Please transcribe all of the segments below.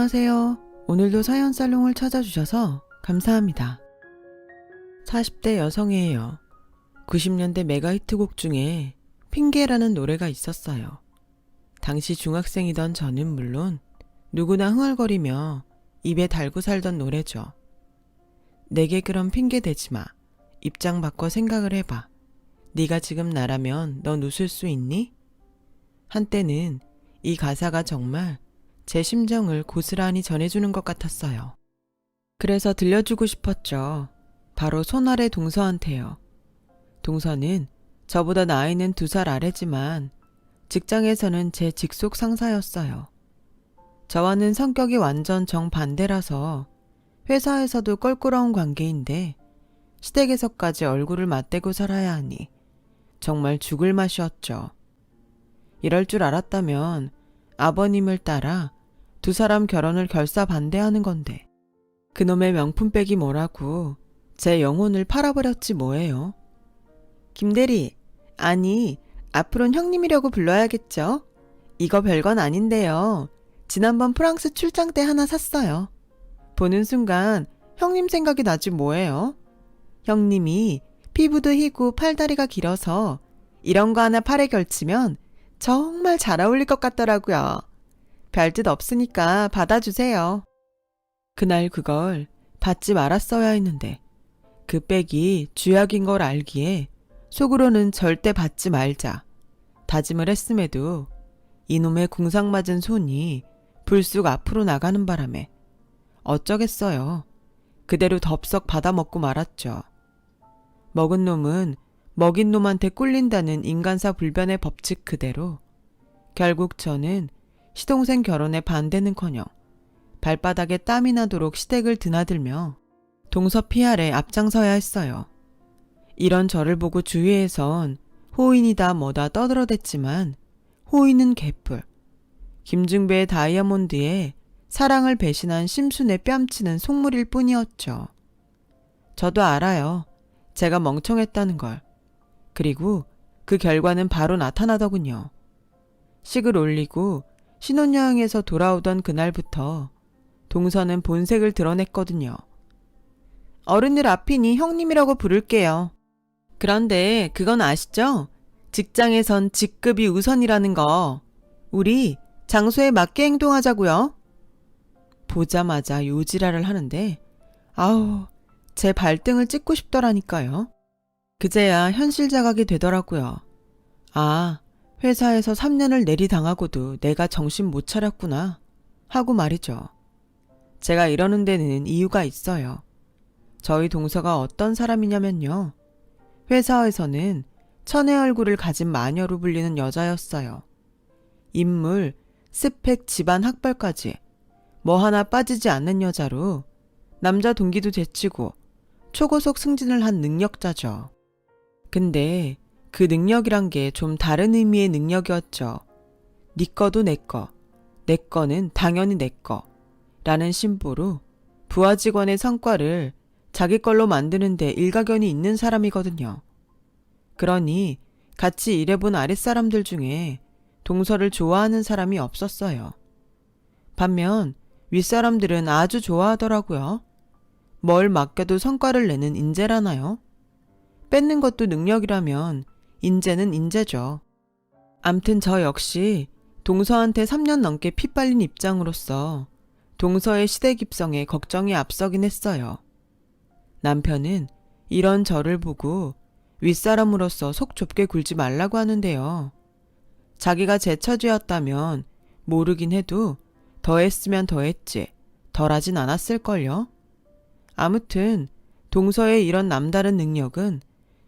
안녕하세요. 오늘도 사연살롱을 찾아주셔서 감사합니다. 40대 여성이에요. 90년대 메가 히트곡 중에 핑계라는 노래가 있었어요. 당시 중학생이던 저는 물론 누구나 흥얼거리며 입에 달고 살던 노래죠. 내게 그런 핑계 대지 마. 입장 바꿔 생각을 해봐. 네가 지금 나라면 넌 웃을 수 있니? 한때는 이 가사가 정말 제 심정을 고스란히 전해주는 것 같았어요. 그래서 들려주고 싶었죠. 바로 손아래 동서한테요. 동서는 저보다 나이는 2살 아래지만 직장에서는 제 직속 상사였어요. 저와는 성격이 완전 정반대라서 회사에서도 껄끄러운 관계인데 시댁에서까지 얼굴을 맞대고 살아야 하니 정말 죽을 맛이었죠. 이럴 줄 알았다면 아버님을 따라 2사람 결혼을 결사반대하는 건데 그놈의 명품백이 뭐라고 제 영혼을 팔아버렸지 뭐예요. 김대리, 아니 앞으로는 형님이라고 불러야겠죠? 이거 별건 아닌데요. 지난번 프랑스 출장 때 하나 샀어요. 보는 순간 형님 생각이 나지 뭐예요. 형님이 피부도 희고 팔다리가 길어서 이런 거 하나 팔에 걸치면 정말 잘 어울릴 것 같더라고요. 별뜻 없으니까 받아주세요. 그날 그걸 받지 말았어야 했는데 그 백이 쥐약인 걸 알기에 속으로는 절대 받지 말자 다짐을 했음에도 이놈의 궁상맞은 손이 불쑥 앞으로 나가는 바람에 어쩌겠어요. 그대로 덥석 받아먹고 말았죠. 먹은 놈은 먹인 놈한테 꿀린다는 인간사 불변의 법칙 그대로 결국 저는 시동생 결혼에 반대는커녕 발바닥에 땀이 나도록 시댁을 드나들며 동서 PR에 앞장서야 했어요. 이런 저를 보고 주위에선 호인이다 뭐다 떠들어댔지만 호인은 개뿔. 김중배의 다이아몬드에 사랑을 배신한 심순의 뺨치는 속물일 뿐이었죠. 저도 알아요. 제가 멍청했다는 걸. 그리고 그 결과는 바로 나타나더군요. 식을 올리고 신혼여행에서 돌아오던 그날부터 동서는 본색을 드러냈거든요. 어른들 앞이니 형님이라고 부를게요. 그런데 그건 아시죠? 직장에선 직급이 우선이라는 거. 우리 장소에 맞게 행동하자고요. 보자마자 요지랄을 하는데 아우 제 발등을 찍고 싶더라니까요. 그제야 현실 자각이 되더라고요. 아, 회사에서 3년을 내리당하고도 내가 정신 못 차렸구나 하고 말이죠. 제가 이러는 데는 이유가 있어요. 저희 동서가 어떤 사람이냐면요. 회사에서는 천의 얼굴을 가진 마녀로 불리는 여자였어요. 인물, 스펙, 집안 학벌까지 뭐 하나 빠지지 않는 여자로 남자 동기도 제치고 초고속 승진을 한 능력자죠. 근데 그 능력이란 게 좀 다른 의미의 능력이었죠. 네 거도 내 거, 내 거는 당연히 내 거 라는 심보로 부하 직원의 성과를 자기 걸로 만드는 데 일가견이 있는 사람이거든요. 그러니 같이 일해본 아랫사람들 중에 동서를 좋아하는 사람이 없었어요. 반면 윗사람들은 아주 좋아하더라고요. 뭘 맡겨도 성과를 내는 인재라나요? 뺏는 것도 능력이라면 인재는 인재죠. 암튼 저 역시 동서한테 3년 넘게 피 빨린 입장으로서 동서의 시댁 입성에 걱정이 앞서긴 했어요. 남편은 이런 저를 보고 윗사람으로서 속 좁게 굴지 말라고 하는데요. 자기가 제 처지였다면 모르긴 해도 더했으면 더했지 덜하진 않았을걸요. 아무튼 동서의 이런 남다른 능력은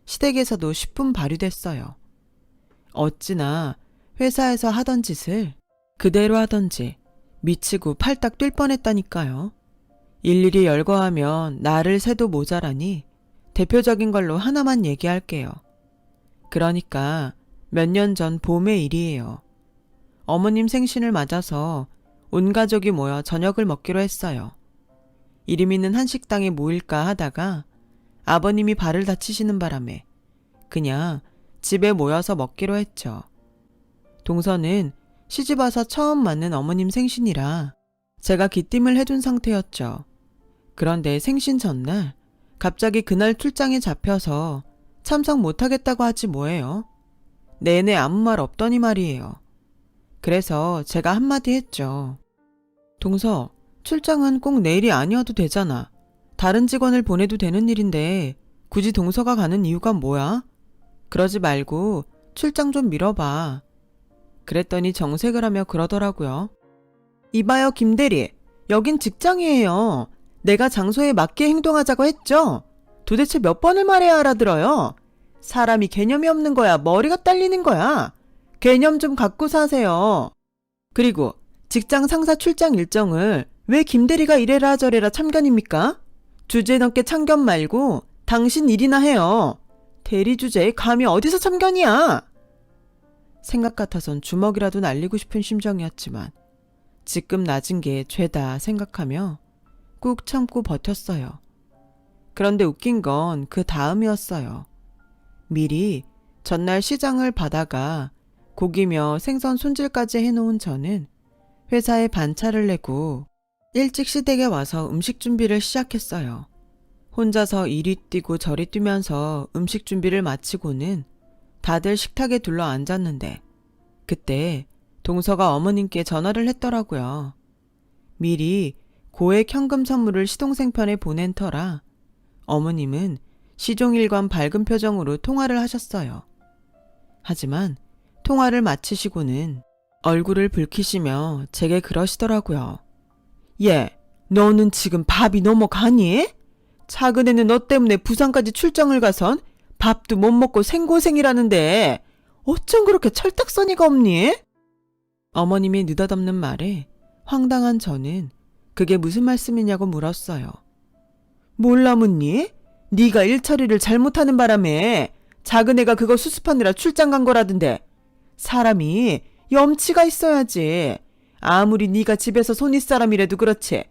시댁에서도 10분 발휘됐어요. 어찌나 회사에서 하던 짓을 그대로 하던지 미치고 팔딱 뛸 뻔했다니까요. 일일이 열거하면 나를 새도 모자라니 대표적인 걸로 하나만 얘기할게요. 그러니까 몇 년 전 봄의 일이에요. 어머님 생신을 맞아서 온 가족이 모여 저녁을 먹기로 했어요. 이름 있는 한식당에 모일까 하다가 아버님이 발을 다치시는 바람에 그냥 집에 모여서 먹기로 했죠. 동서는 시집와서 처음 맞는 어머님 생신이라 제가 기띔을 해둔 상태였죠. 그런데 생신 전날 갑자기 그날 출장이 잡혀서 참석 못하겠다고 하지 뭐예요. 내내 아무 말 없더니 말이에요. 그래서 제가 한마디 했죠. 동서, 출장은 꼭 내일이 아니어도 되잖아. 다른 직원을 보내도 되는 일인데 굳이 동서가 가는 이유가 뭐야? 그러지 말고 출장 좀 미뤄봐. 그랬더니 정색을 하며 그러더라고요. 이봐요, 김대리. 여긴 직장이에요. 내가 장소에 맞게 행동하자고 했죠? 도대체 몇 번을 말해야 알아들어요? 사람이 개념이 없는 거야, 머리가 딸리는 거야. 개념 좀 갖고 사세요. 그리고 직장 상사 출장 일정을 왜 김대리가 이래라 저래라 참견입니까? 주제 넘게 참견 말고 당신 일이나 해요. 대리 주제에 감히 어디서 참견이야? 생각 같아선 주먹이라도 날리고 싶은 심정이었지만 지금 낮은 게 죄다 생각하며 꾹 참고 버텼어요. 그런데 웃긴 건 그 다음이었어요. 미리 전날 시장을 받아가 고기며 생선 손질까지 해놓은 저는 회사에 반차를 내고 일찍 시댁에 와서 음식 준비를 시작했어요. 혼자서 이리 뛰고 저리 뛰면서 음식 준비를 마치고는 다들 식탁에 둘러 앉았는데 그때 동서가 어머님께 전화를 했더라고요. 미리 고액 현금 선물을 시동생 편에 보낸 터라 어머님은 시종일관 밝은 표정으로 통화를 하셨어요. 하지만 통화를 마치시고는 얼굴을 붉히시며 제게 그러시더라고요. 얘, 너는 지금 밥이 넘어가니? 작은 애는 너 때문에 부산까지 출장을 가선 밥도 못 먹고 생고생이라는데 어쩜 그렇게 철딱서니가 없니? 어머님이 느닷없는 말에 황당한 저는 그게 무슨 말씀이냐고 물었어요. 몰라 묻니? 네가 일처리를 잘못하는 바람에 작은 애가 그거 수습하느라 출장 간 거라던데 사람이 염치가 있어야지. 아무리 네가 집에서 손윗사람이라도 그렇지.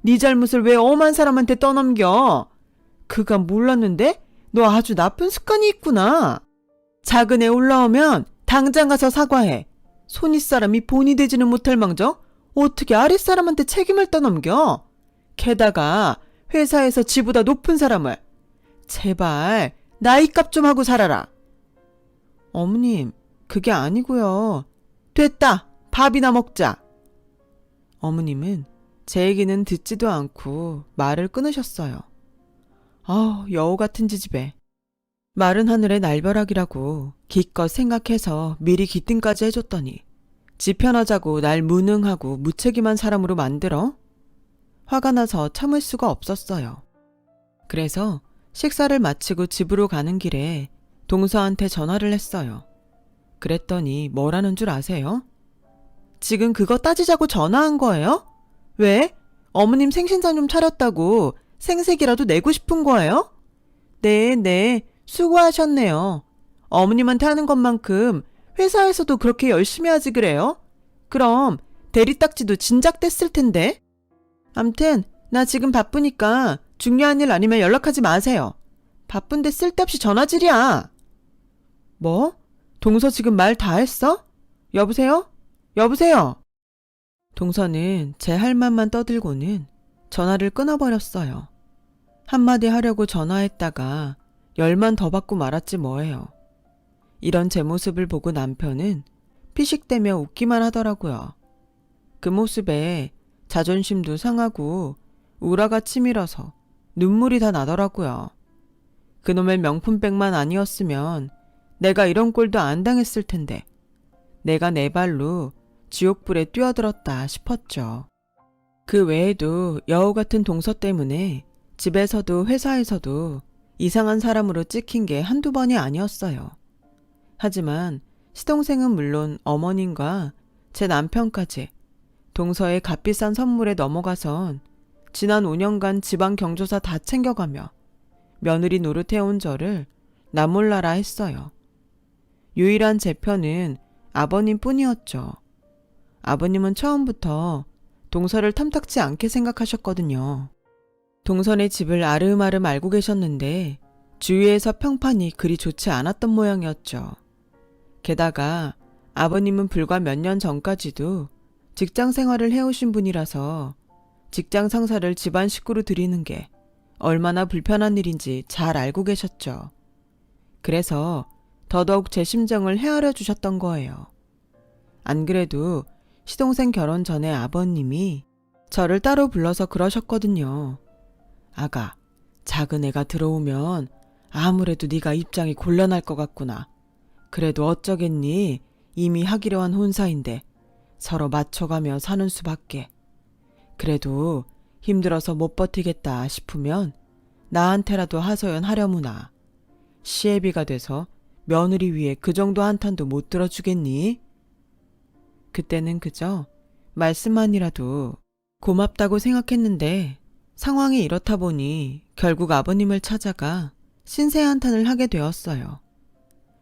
네 잘못을 왜 엄한 사람한테 떠넘겨? 그가 몰랐는데 너 아주 나쁜 습관이 있구나. 작은 애 올라오면 당장 가서 사과해. 손윗사람이 본이 되지는 못할 망정 어떻게 아랫사람한테 책임을 떠넘겨? 게다가 회사에서 지보다 높은 사람을. 제발 나이값 좀 하고 살아라. 어머님, 그게 아니고요. 됐다. 밥이나 먹자. 어머님은 제 얘기는 듣지도 않고 말을 끊으셨어요. 여우 같은 지집애. 마른 하늘의 날벼락이라고 기껏 생각해서 미리 기뜸까지 해줬더니 지 편하자고 날 무능하고 무책임한 사람으로 만들어? 화가 나서 참을 수가 없었어요. 그래서 식사를 마치고 집으로 가는 길에 동서한테 전화를 했어요. 그랬더니 뭐라는 줄 아세요? 지금 그거 따지자고 전화한 거예요? 왜? 어머님 생신상 좀 차렸다고 생색이라도 내고 싶은 거예요? 네, 수고하셨네요. 어머님한테 하는 것만큼 회사에서도 그렇게 열심히 하지 그래요? 그럼 대리딱지도 진작 뗐을 텐데. 암튼 나 지금 바쁘니까 중요한 일 아니면 연락하지 마세요. 바쁜데 쓸데없이 전화질이야. 뭐? 동서 지금 말 다 했어? 여보세요? 동서는 제 할 말만 떠들고는 전화를 끊어버렸어요. 한마디 하려고 전화했다가 열만 더 받고 말았지 뭐예요. 이런 제 모습을 보고 남편은 피식대며 웃기만 하더라고요. 그 모습에 자존심도 상하고 우라가 치밀어서 눈물이 다 나더라고요. 그놈의 명품백만 아니었으면 내가 이런 꼴도 안 당했을 텐데 내가 내 발로 지옥불에 뛰어들었다 싶었죠. 그 외에도 여우 같은 동서 때문에 집에서도 회사에서도 이상한 사람으로 찍힌 게 한두 번이 아니었어요. 하지만 시동생은 물론 어머님과 제 남편까지 동서의 값비싼 선물에 넘어가선 지난 5년간 지방 경조사 다 챙겨가며 며느리 노릇해온 저를 나몰라라 했어요. 유일한 제 편은 아버님 뿐이었죠. 아버님은 처음부터 동서를 탐탁지 않게 생각하셨거든요. 동선의 집을 아름아름 알고 계셨는데 주위에서 평판이 그리 좋지 않았던 모양이었죠. 게다가 아버님은 불과 몇 년 전까지도 직장 생활을 해오신 분이라서 직장 상사를 집안 식구로 들이는 게 얼마나 불편한 일인지 잘 알고 계셨죠. 그래서 더더욱 제 심정을 헤아려 주셨던 거예요. 안 그래도 시동생 결혼 전에 아버님이 저를 따로 불러서 그러셨거든요. 아가, 작은 애가 들어오면 아무래도 네가 입장이 곤란할 것 같구나. 그래도 어쩌겠니? 이미 하기로 한 혼사인데 서로 맞춰가며 사는 수밖에. 그래도 힘들어서 못 버티겠다 싶으면 나한테라도 하소연하려무나. 시애비가 돼서 며느리 위에 그 정도 한탄도 못 들어주겠니? 그때는 그저 말씀만이라도 고맙다고 생각했는데 상황이 이렇다 보니 결국 아버님을 찾아가 신세 한탄을 하게 되었어요.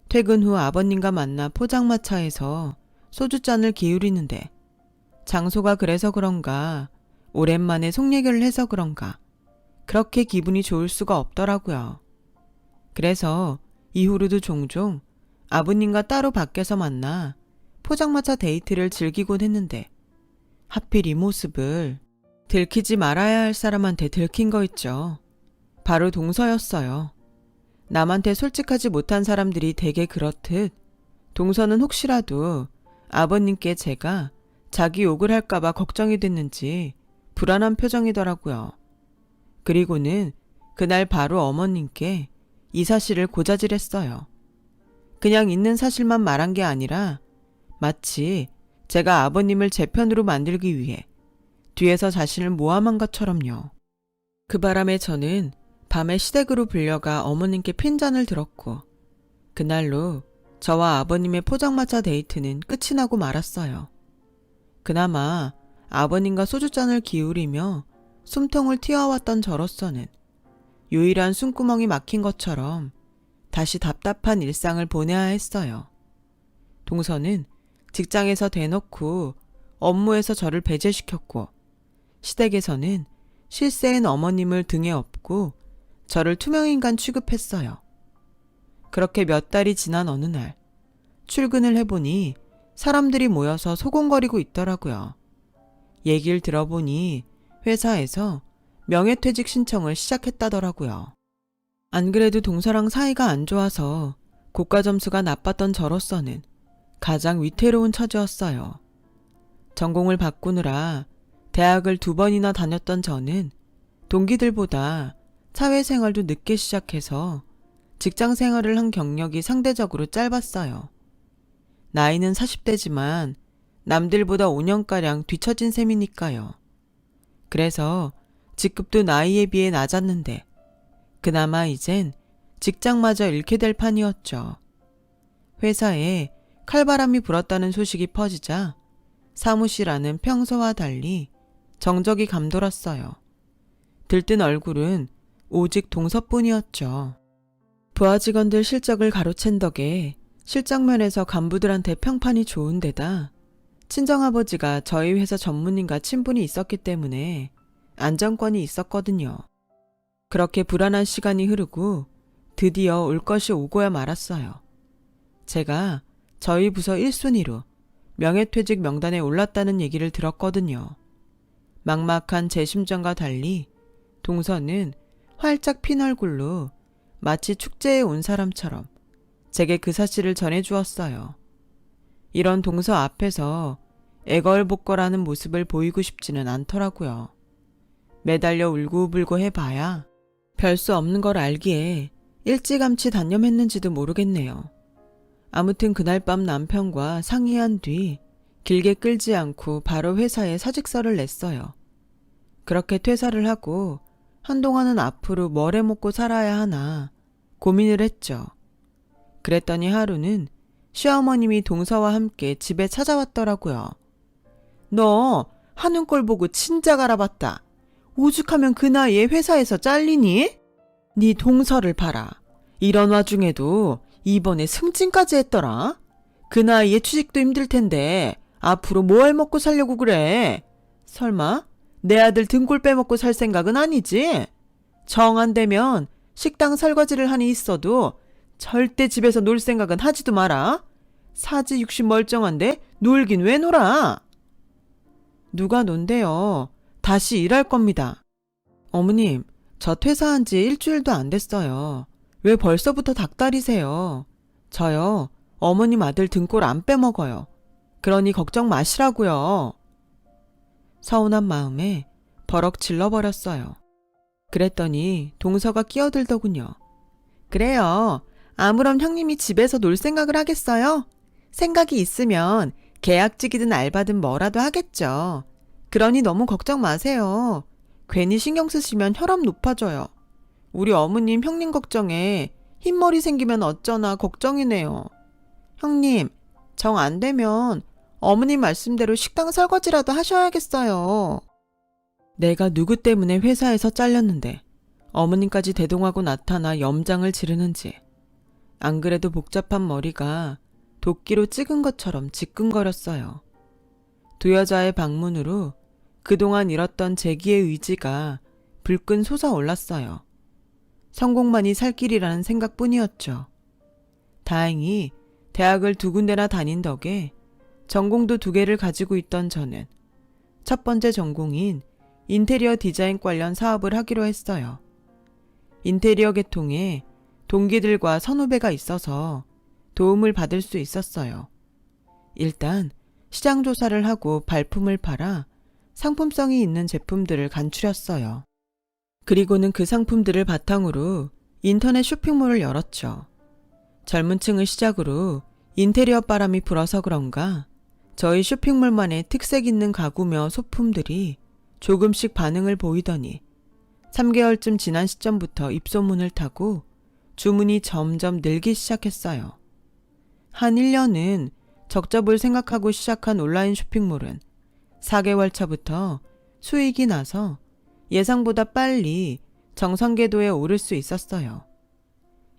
퇴근 후 아버님과 만나 포장마차에서 소주잔을 기울이는데 장소가 그래서 그런가 오랜만에 속 얘기를 해서 그런가 그렇게 기분이 좋을 수가 없더라고요. 그래서 이후로도 종종 아버님과 따로 밖에서 만나 포장마차 데이트를 즐기곤 했는데 하필 이 모습을 들키지 말아야 할 사람한테 들킨 거 있죠. 바로 동서였어요. 남한테 솔직하지 못한 사람들이 대개 그렇듯 동서는 혹시라도 아버님께 제가 자기 욕을 할까봐 걱정이 됐는지 불안한 표정이더라고요. 그리고는 그날 바로 어머님께 이 사실을 고자질했어요. 그냥 있는 사실만 말한 게 아니라 마치 제가 아버님을 제 편으로 만들기 위해 뒤에서 자신을 모함한 것처럼요. 그 바람에 저는 밤에 시댁으로 불려가 어머님께 핀잔을 들었고 그날로 저와 아버님의 포장마차 데이트는 끝이 나고 말았어요. 그나마 아버님과 소주잔을 기울이며 숨통을 튀어왔던 저로서는 유일한 숨구멍이 막힌 것처럼 다시 답답한 일상을 보내야 했어요. 동서는 직장에서 대놓고 업무에서 저를 배제시켰고 시댁에서는 실세인 어머님을 등에 업고 저를 투명인간 취급했어요. 그렇게 몇 달이 지난 어느 날 출근을 해보니 사람들이 모여서 소곤거리고 있더라고요. 얘기를 들어보니 회사에서 명예퇴직 신청을 시작했다더라고요. 안 그래도 동서랑 사이가 안 좋아서 고과 점수가 나빴던 저로서는 가장 위태로운 처지였어요. 전공을 바꾸느라 대학을 2번이나 다녔던 저는 동기들보다 사회생활도 늦게 시작해서 직장생활을 한 경력이 상대적으로 짧았어요. 나이는 40대지만 남들보다 5년가량 뒤처진 셈이니까요. 그래서 직급도 나이에 비해 낮았는데 그나마 이젠 직장마저 잃게 될 판이었죠. 회사에 칼바람이 불었다는 소식이 퍼지자 사무실 안은 평소와 달리 정적이 감돌았어요. 들뜬 얼굴은 오직 동서뿐이었죠. 부하 직원들 실적을 가로챈 덕에 실적면에서 간부들한테 평판이 좋은 데다 친정아버지가 저희 회사 전문인과 친분이 있었기 때문에 안정권이 있었거든요. 그렇게 불안한 시간이 흐르고 드디어 올 것이 오고야 말았어요. 제가 저희 부서 1순위로 명예퇴직 명단에 올랐다는 얘기를 들었거든요. 막막한 제 심정과 달리 동서는 활짝 핀 얼굴로 마치 축제에 온 사람처럼 제게 그 사실을 전해주었어요. 이런 동서 앞에서 애걸복걸하는 모습을 보이고 싶지는 않더라고요. 매달려 울고불고 해봐야 별 수 없는 걸 알기에 일찌감치 단념했는지도 모르겠네요. 아무튼 그날 밤 남편과 상의한 뒤 길게 끌지 않고 바로 회사에 사직서를 냈어요. 그렇게 퇴사를 하고 한동안은 앞으로 뭘 해먹고 살아야 하나 고민을 했죠. 그랬더니 하루는 시어머님이 동서와 함께 집에 찾아왔더라고요. 너 하는 꼴 보고 진작 알아봤다. 오죽하면 그 나이에 회사에서 잘리니? 네 동서를 봐라. 이런 와중에도 이번에 승진까지 했더라. 그 나이에 취직도 힘들 텐데 앞으로 뭘 먹고 살려고 그래? 설마 내 아들 등골 빼먹고 살 생각은 아니지? 정 안 되면 식당 설거지를 하니 있어도 절대 집에서 놀 생각은 하지도 마라. 사지 60 멀쩡한데 놀긴 왜 놀아? 누가 논대요. 다시 일할 겁니다. 어머님, 저 퇴사한 지 일주일도 안 됐어요. 왜 벌써부터 닭다리세요? 저요, 어머님 아들 등골 안 빼먹어요. 그러니 걱정 마시라고요. 서운한 마음에 버럭 질러버렸어요. 그랬더니 동서가 끼어들더군요. 그래요. 아무런 형님이 집에서 놀 생각을 하겠어요? 생각이 있으면 계약직이든 알바든 뭐라도 하겠죠. 그러니 너무 걱정 마세요. 괜히 신경 쓰시면 혈압 높아져요. 우리 어머님 형님 걱정에 흰머리 생기면 어쩌나 걱정이네요. 형님, 정 안 되면 어머님 말씀대로 식당 설거지라도 하셔야겠어요. 내가 누구 때문에 회사에서 잘렸는데 어머님까지 대동하고 나타나 염장을 지르는지, 안 그래도 복잡한 머리가 도끼로 찍은 것처럼 지끈거렸어요. 두 여자의 방문으로 그동안 잃었던 재기의 의지가 불끈 솟아올랐어요. 성공만이 살 길이라는 생각뿐이었죠. 다행히 대학을 2군데나 다닌 덕에 전공도 2개를 가지고 있던 저는 첫 번째 전공인 인테리어 디자인 관련 사업을 하기로 했어요. 인테리어 계통에 동기들과 선후배가 있어서 도움을 받을 수 있었어요. 일단 시장 조사를 하고 발품을 팔아 상품성이 있는 제품들을 간추렸어요. 그리고는 그 상품들을 바탕으로 인터넷 쇼핑몰을 열었죠. 젊은 층을 시작으로 인테리어 바람이 불어서 그런가 저희 쇼핑몰만의 특색 있는 가구며 소품들이 조금씩 반응을 보이더니 3개월쯤 지난 시점부터 입소문을 타고 주문이 점점 늘기 시작했어요. 한 1년은 적자볼 생각하고 시작한 온라인 쇼핑몰은 4개월 차부터 수익이 나서 예상보다 빨리 정상궤도에 오를 수 있었어요.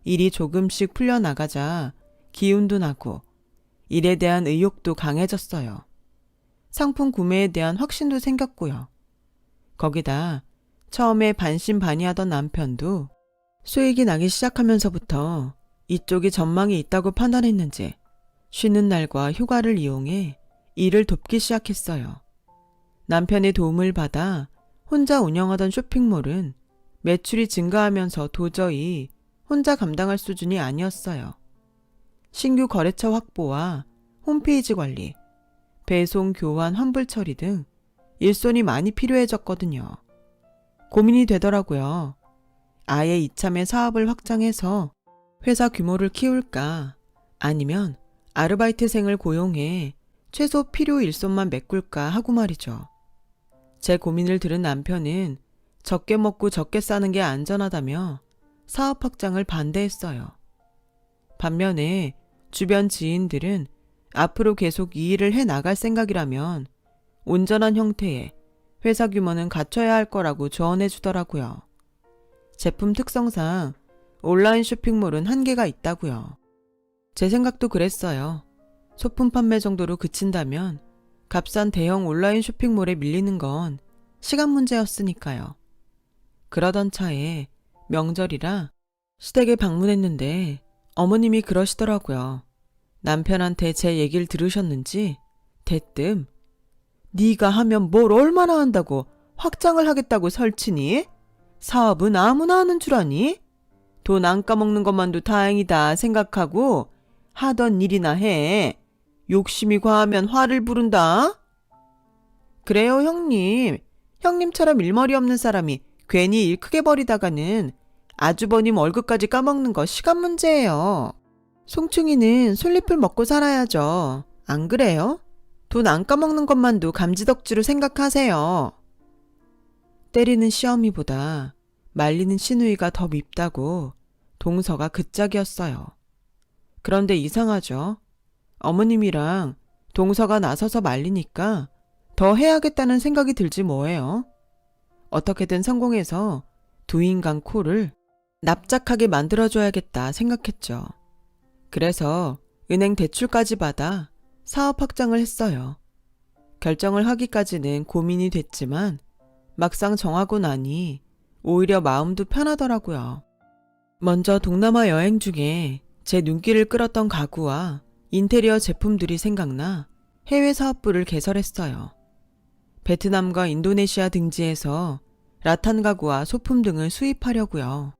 일이 조금씩 풀려나가자 기운도 나고 일에 대한 의욕도 강해졌어요. 상품 구매에 대한 확신도 생겼고요. 거기다 처음에 반신반의하던 남편도 수익이 나기 시작하면서부터 이쪽이 전망이 있다고 판단했는지 쉬는 날과 휴가를 이용해 일을 돕기 시작했어요. 남편의 도움을 받아 혼자 운영하던 쇼핑몰은 매출이 증가하면서 도저히 혼자 감당할 수준이 아니었어요. 신규 거래처 확보와 홈페이지 관리, 배송, 교환, 환불 처리 등 일손이 많이 필요해졌거든요. 고민이 되더라고요. 아예 이참에 사업을 확장해서 회사 규모를 키울까, 아니면 아르바이트생을 고용해 최소 필요 일손만 메꿀까 하고 말이죠. 제 고민을 들은 남편은 적게 먹고 적게 싸는 게 안전하다며 사업 확장을 반대했어요. 반면에 주변 지인들은 앞으로 계속 이 일을 해나갈 생각이라면 온전한 형태의 회사 규모는 갖춰야 할 거라고 조언해 주더라고요. 제품 특성상 온라인 쇼핑몰은 한계가 있다고요. 제 생각도 그랬어요. 소품 판매 정도로 그친다면 값싼 대형 온라인 쇼핑몰에 밀리는 건 시간 문제였으니까요. 그러던 차에 명절이라 시댁에 방문했는데 어머님이 그러시더라고요. 남편한테 제 얘기를 들으셨는지 대뜸 네가 하면 뭘 얼마나 한다고 확장을 하겠다고 설치니? 사업은 아무나 하는 줄 아니? 돈 안 까먹는 것만도 다행이다 생각하고 하던 일이나 해. 욕심이 과하면 화를 부른다. 그래요 형님. 형님처럼 일머리 없는 사람이 괜히 일 크게 벌이다가는 아주버님 월급까지 까먹는 거 시간 문제예요. 송충이는 솔잎을 먹고 살아야죠. 안 그래요? 돈 안 까먹는 것만도 감지덕지로 생각하세요. 때리는 시어미보다 말리는 시누이가 더 밉다고 동서가 그 짝이었어요. 그런데 이상하죠. 어머님이랑 동서가 나서서 말리니까 더 해야겠다는 생각이 들지 뭐예요. 어떻게든 성공해서 두 인간 코를 납작하게 만들어줘야겠다 생각했죠. 그래서 은행 대출까지 받아 사업 확장을 했어요. 결정을 하기까지는 고민이 됐지만 막상 정하고 나니 오히려 마음도 편하더라고요. 먼저 동남아 여행 중에 제 눈길을 끌었던 가구와 인테리어 제품들이 생각나 해외 사업부를 개설했어요. 베트남과 인도네시아 등지에서 라탄 가구와 소품 등을 수입하려고요.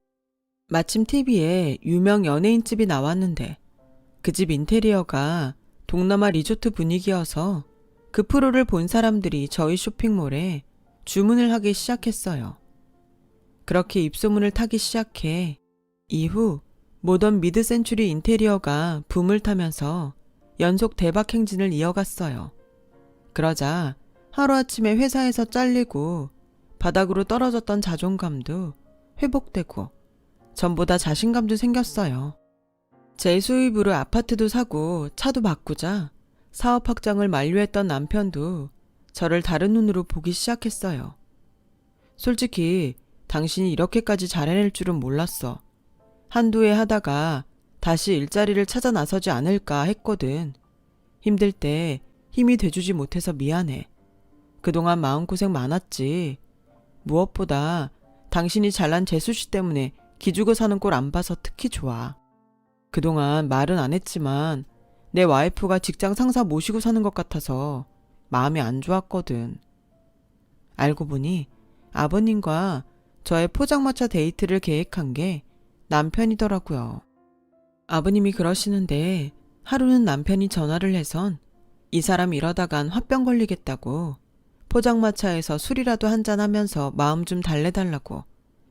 마침 TV에 유명 연예인집이 나왔는데 그 집 인테리어가 동남아 리조트 분위기여서 그 프로를 본 사람들이 저희 쇼핑몰에 주문을 하기 시작했어요. 그렇게 입소문을 타기 시작해 이후 모던 미드 센추리 인테리어가 붐을 타면서 연속 대박 행진을 이어갔어요. 그러자 하루아침에 회사에서 잘리고 바닥으로 떨어졌던 자존감도 회복되고 전보다 자신감도 생겼어요. 제 수입으로 아파트도 사고 차도 바꾸자 사업 확장을 만료했던 남편도 저를 다른 눈으로 보기 시작했어요. 솔직히 당신이 이렇게까지 잘해낼 줄은 몰랐어. 한두 해 하다가 다시 일자리를 찾아 나서지 않을까 했거든. 힘들 때 힘이 돼주지 못해서 미안해. 그동안 마음고생 많았지. 무엇보다 당신이 잘난 재수씨 때문에 기죽어 사는 꼴 안 봐서 특히 좋아. 그동안 말은 안 했지만 내 와이프가 직장 상사 모시고 사는 것 같아서 마음이 안 좋았거든. 알고 보니 아버님과 저의 포장마차 데이트를 계획한 게 남편이더라고요. 아버님이 그러시는데 하루는 남편이 전화를 해선 이 사람 이러다간 화병 걸리겠다고 포장마차에서 술이라도 한잔하면서 마음 좀 달래달라고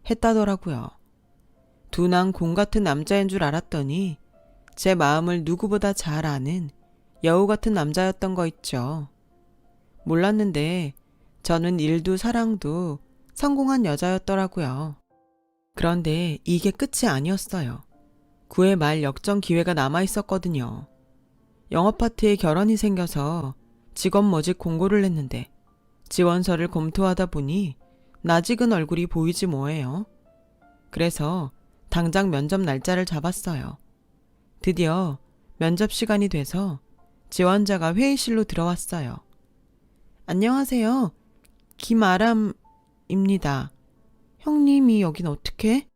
했다더라고요. 둔한 공 같은 남자인 줄 알았더니 제 마음을 누구보다 잘 아는 여우 같은 남자였던 거 있죠. 몰랐는데 저는 일도 사랑도 성공한 여자였더라고요. 그런데 이게 끝이 아니었어요. 9회 말 역전 기회가 남아있었거든요. 영업파트에 결혼이 생겨서 직원 모집 공고를 냈는데 지원서를 검토하다 보니 낯익은 얼굴이 보이지 뭐예요. 그래서 당장 면접 날짜를 잡았어요. 드디어 면접 시간이 돼서 지원자가 회의실로 들어왔어요. 안녕하세요. 김아람입니다. 형님이 여긴 어떻게?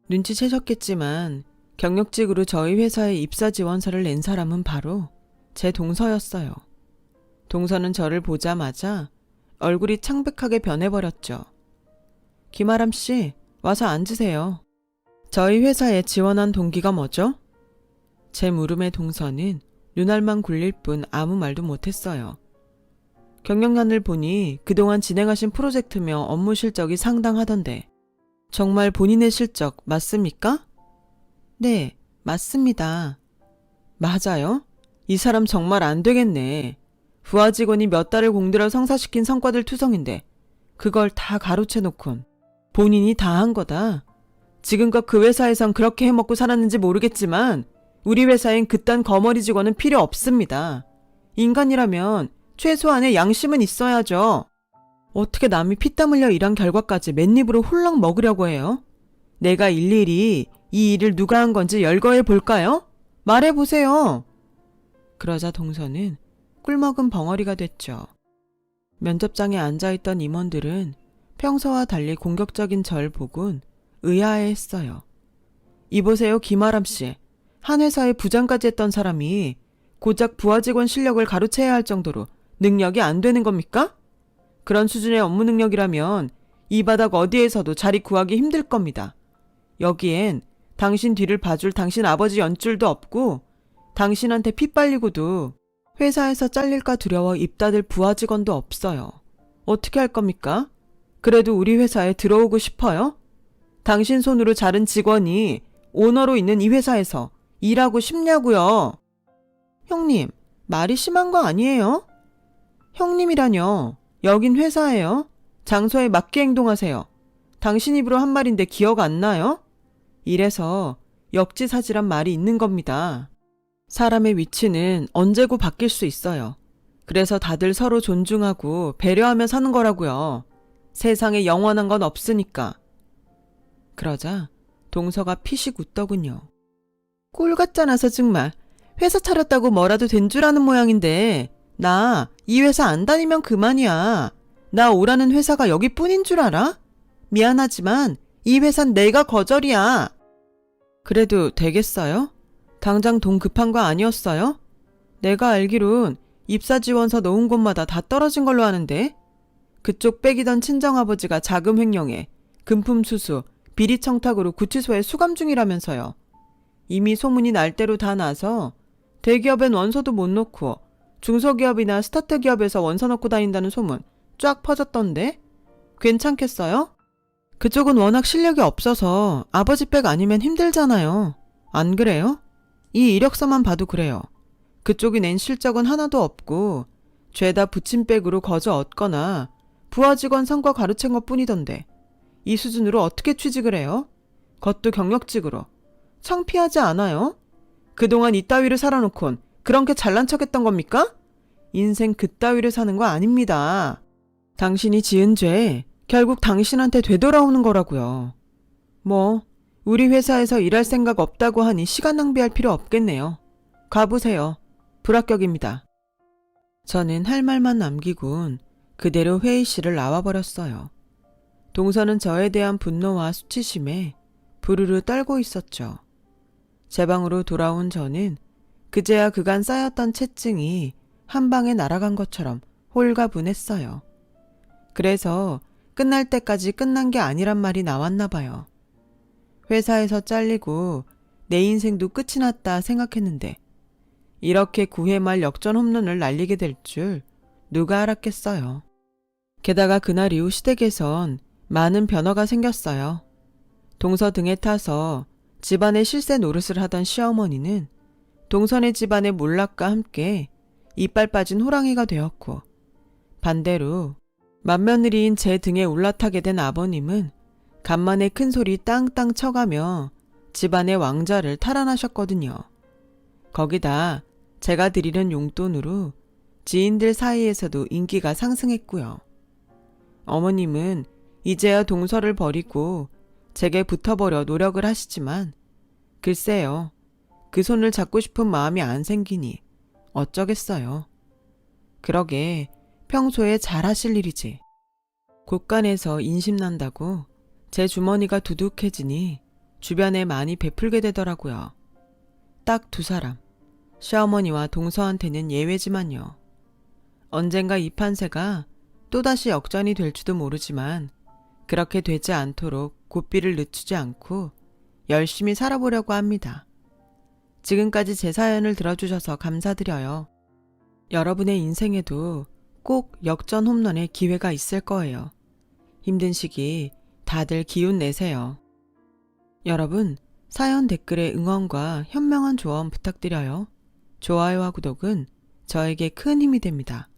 눈치채셨겠지만 경력직으로 저희 회사에 입사 지원서를 낸 사람은 바로 제 동서였어요. 동서는 저를 보자마자 얼굴이 창백하게 변해버렸죠. 김아람 씨, 와서 앉으세요. 저희 회사에 지원한 동기가 뭐죠? 제 물음에 동서는 눈알만 굴릴 뿐 아무 말도 못했어요. 경력란을 보니 그동안 진행하신 프로젝트며 업무 실적이 상당하던데 정말 본인의 실적 맞습니까? 네, 맞습니다. 맞아요? 이 사람 정말 안 되겠네. 부하 직원이 몇 달을 공들여 성사시킨 성과들 투성인데 그걸 다 가로채 놓곤 본인이 다 한 거다. 지금껏 그 회사에선 그렇게 해먹고 살았는지 모르겠지만 우리 회사엔 그딴 거머리 직원은 필요 없습니다. 인간이라면 최소한의 양심은 있어야죠. 어떻게 남이 피땀 흘려 일한 결과까지 맨입으로 홀랑 먹으려고 해요? 내가 일일이 이 일을 누가 한 건지 열거해 볼까요? 말해보세요. 그러자 동서는 꿀먹은 벙어리가 됐죠. 면접장에 앉아있던 임원들은 평소와 달리 공격적인 절 보곤 의아해했어요. 이보세요, 김아람 씨. 한 회사의 부장까지 했던 사람이 고작 부하 직원 실력을 가로채야 할 정도로 능력이 안 되는 겁니까? 그런 수준의 업무 능력이라면 이 바닥 어디에서도 자리 구하기 힘들 겁니다. 여기엔 당신 뒤를 봐줄 당신 아버지 연줄도 없고 당신한테 피 빨리고도 회사에서 잘릴까 두려워 입 닫을 부하 직원도 없어요. 어떻게 할 겁니까? 그래도 우리 회사에 들어오고 싶어요? 당신 손으로 자른 직원이 오너로 있는 이 회사에서 일하고 싶냐고요? 형님, 말이 심한 거 아니에요? 형님이라뇨. 여긴 회사예요. 장소에 맞게 행동하세요. 당신 입으로 한 말인데 기억 안 나요? 이래서 역지사지란 말이 있는 겁니다. 사람의 위치는 언제고 바뀔 수 있어요. 그래서 다들 서로 존중하고 배려하며 사는 거라고요. 세상에 영원한 건 없으니까. 그러자 동서가 피식 웃더군요. 꼴 같잖아서 정말. 회사 차렸다고 뭐라도 된 줄 아는 모양인데 나 이 회사 안 다니면 그만이야. 나 오라는 회사가 여기뿐인 줄 알아? 미안하지만 이 회사는 내가 거절이야. 그래도 되겠어요? 당장 돈 급한 거 아니었어요? 내가 알기론 입사 지원서 넣은 곳마다 다 떨어진 걸로 아는데 그쪽 빼기던 친정아버지가 자금 횡령에 금품 수수, 비리 청탁으로 구치소에 수감 중이라면서요. 이미 소문이 날 대로 다 나서 대기업엔 원서도 못 놓고 중소기업이나 스타트 기업에서 원서 넣고 다닌다는 소문 쫙 퍼졌던데? 괜찮겠어요? 그쪽은 워낙 실력이 없어서 아버지 백 아니면 힘들잖아요. 안 그래요? 이 이력서만 봐도 그래요. 그쪽이 낸 실적은 하나도 없고 죄다 부친백으로 거저 얻거나 부하 직원 성과 가르친 것 뿐이던데 이 수준으로 어떻게 취직을 해요? 그것도 경력직으로. 창피하지 않아요? 그동안 이따위를 살아놓곤 그런 게 잘난 척했던 겁니까? 인생 그따위를 사는 거 아닙니다. 당신이 지은 죄 결국 당신한테 되돌아오는 거라고요. 뭐 우리 회사에서 일할 생각 없다고 하니 시간 낭비할 필요 없겠네요. 가보세요. 불합격입니다. 저는 할 말만 남기곤 그대로 회의실을 나와버렸어요. 동서는 저에 대한 분노와 수치심에 부르르 떨고 있었죠. 제 방으로 돌아온 저는 그제야 그간 쌓였던 채증이 한 방에 날아간 것처럼 홀가분했어요. 그래서 끝날 때까지 끝난 게 아니란 말이 나왔나 봐요. 회사에서 잘리고 내 인생도 끝이 났다 생각했는데 이렇게 9회 말 역전 홈런을 날리게 될 줄 누가 알았겠어요. 게다가 그날 이후 시댁에선 많은 변화가 생겼어요. 동서 등에 타서 집안의 실세 노릇을 하던 시어머니는 동선의 집안의 몰락과 함께 이빨 빠진 호랑이가 되었고 반대로 맏며느리인 제 등에 올라타게 된 아버님은 간만에 큰 소리 땅땅 쳐가며 집안의 왕자를 탈환하셨거든요. 거기다 제가 드리는 용돈으로 지인들 사이에서도 인기가 상승했고요. 어머님은 이제야 동서를 버리고 제게 붙어버려 노력을 하시지만 글쎄요. 그 손을 잡고 싶은 마음이 안 생기니 어쩌겠어요. 그러게 평소에 잘하실 일이지. 곳간에서 인심난다고 제 주머니가 두둑해지니 주변에 많이 베풀게 되더라고요. 딱 2사람. 시어머니와 동서한테는 예외지만요. 언젠가 이 판세가 또다시 역전이 될지도 모르지만 그렇게 되지 않도록 고삐를 늦추지 않고 열심히 살아보려고 합니다. 지금까지 제 사연을 들어주셔서 감사드려요. 여러분의 인생에도 꼭 역전 홈런의 기회가 있을 거예요. 힘든 시기 다들 기운 내세요. 여러분, 사연 댓글에 응원과 현명한 조언 부탁드려요. 좋아요와 구독은 저에게 큰 힘이 됩니다.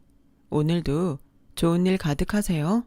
오늘도 좋은 일 가득하세요.